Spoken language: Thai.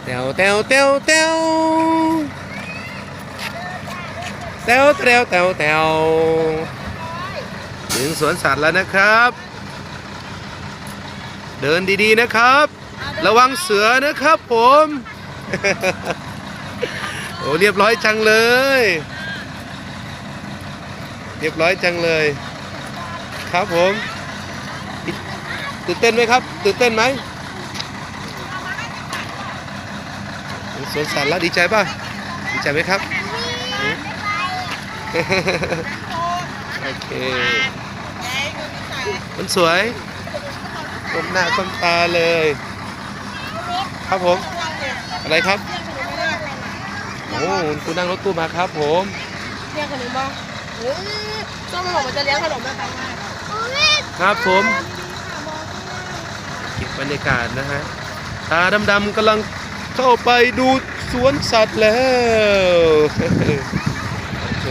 แตวแตวแตวแตวแตวแตวแตวแตวถึงสวนสัตว์แล้วนะครับ เดินดีๆนะครับ ระวังเสือนะครับผม โอ้เรียบร้อยจังเลย เรียบร้อยจังเลย ครับผมตื่นเต้นไหมครับตื่นเต้นไหมสวนสัตว์แล้วดีใจป่ะดีใจไหมครับโอเคมันสวยก้มหน้าก้มตาเลยครับผมอะไรครับโอ้คุณนั่งรถตู้มาครับผมเรียกขนมบ้างส้มมันบอกมันจะเลี้ยงขนมนะคะครับผมเก็บบรรยากาศนะฮะตาดำๆกำลังเข้าไปดูสวนสัตว์แล้วโอเค